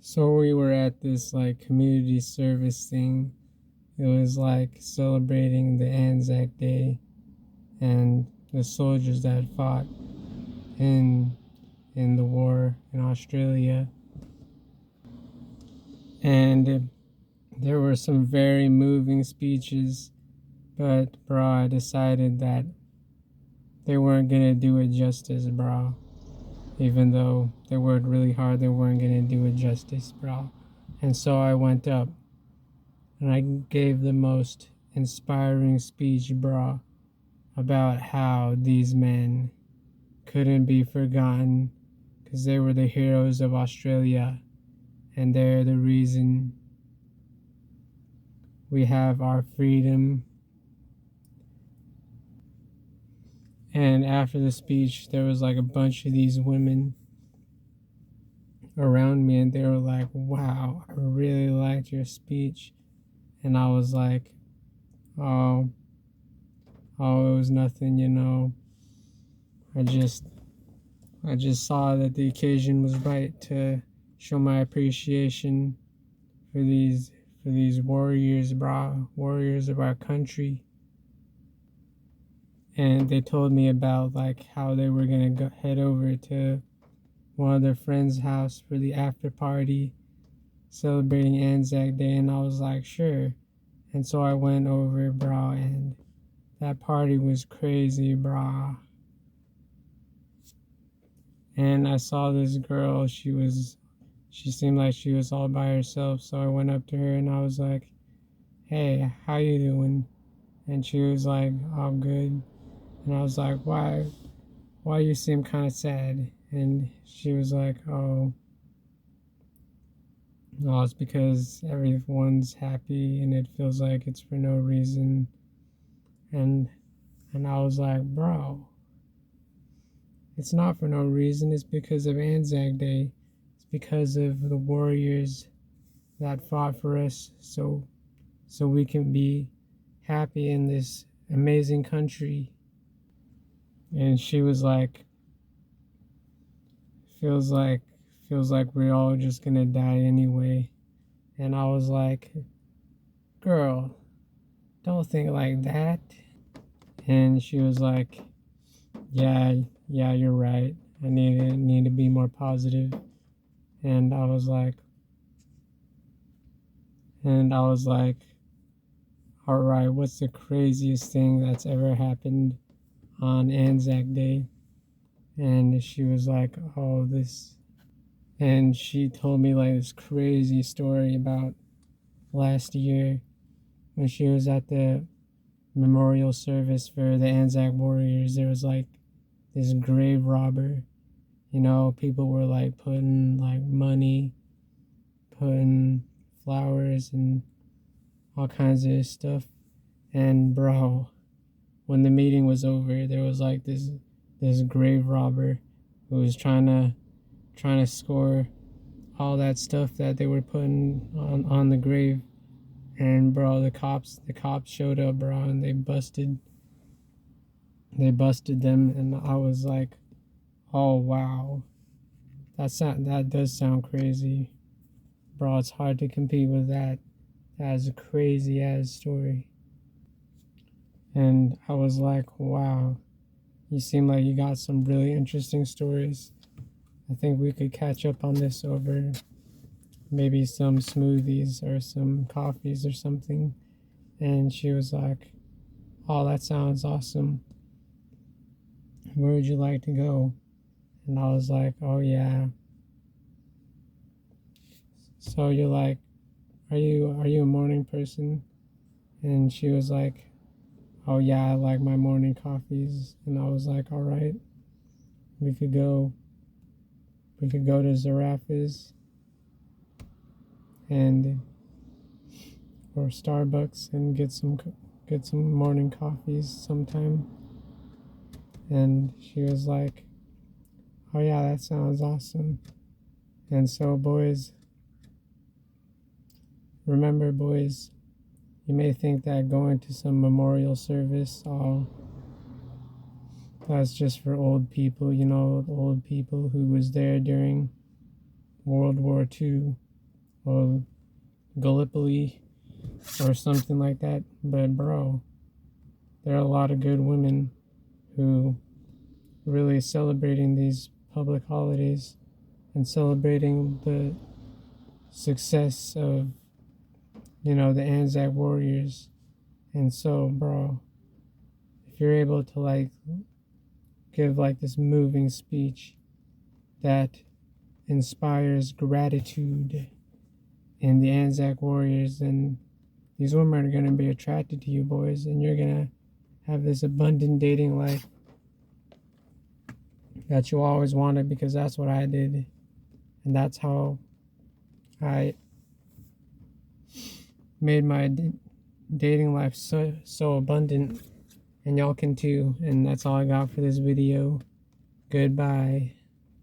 So we were at this like community service thing. It was like celebrating the Anzac Day and the soldiers that fought in the war in Australia. And there were some very moving speeches, but bro, I decided that they weren't gonna do it justice, bro. Even though they worked really hard, they weren't gonna do it justice, bro. And so I went up and I gave the most inspiring speech, bro, about how these men couldn't be forgotten because they were the heroes of Australia and they're the reason we have our freedom. And after the speech, there was like a bunch of these women around me and they were like, wow, I really liked your speech. And I was like, oh, it was nothing, you know. I just saw that the occasion was right to show my appreciation for these warriors, brah, warriors of our country. And they told me about like how they were gonna head over to one of their friends' house for the after party celebrating Anzac Day, and I was like, sure. And so I went over, brah, and that party was crazy, brah. And I saw this girl, she seemed like she was all by herself, so I went up to her and I was like, hey, how you doing? And she was like, all good. And I was like, why you seem kind of sad? And she was like, oh, no, it's because everyone's happy and it feels like it's for no reason. And I was like, bro, it's not for no reason. It's because of Anzac Day. It's because of the warriors that fought for us so we can be happy in this amazing country. And she was like, feels like we're all just gonna die anyway. And I was like, girl, don't think like that. And she was like, yeah, you're right. I need to be more positive. And I was like, all right, what's the craziest thing that's ever happened on Anzac Day? And she was like, oh, this. And she told me like this crazy story about last year when she was at the memorial service for the Anzac warriors. There was like this grave robber. You know, people were like putting like money, putting flowers and all kinds of stuff. And bro, when the meeting was over, there was like this grave robber who was trying to score all that stuff that they were putting on the grave. And bro, the cops showed up, bro, and they busted them. And I was like, oh wow, that does sound crazy, bro. It's hard to compete with that. That's a crazy ass story. And I was like, wow, you seem like you got some really interesting stories. I think we could catch up on this over maybe some smoothies or some coffees or something. And she was like, oh, that sounds awesome. Where would you like to go? And I was like, oh yeah. So you're like, are you a morning person? And she was like, oh yeah, I like my morning coffees. And I was like, all right, we could go to Zarafas and or Starbucks and get some morning coffees sometime. And she was like, oh yeah, that sounds awesome. And so boys, remember boys, you may think that going to some memorial service, oh, that's just for old people, you know, old people who was there during World War II. or Gallipoli or something like that. But bro, there are a lot of good women who really celebrating these public holidays and celebrating the success of, the Anzac Warriors. And so, bro, if you're able to like give like this moving speech that inspires gratitude in the Anzac Warriors, then these women are going to be attracted to you, boys, and you're going to have this abundant dating life that you always wanted, because that's what I did. And that's how I made my dating life so abundant. And y'all can too. And that's all I got for this video. Goodbye.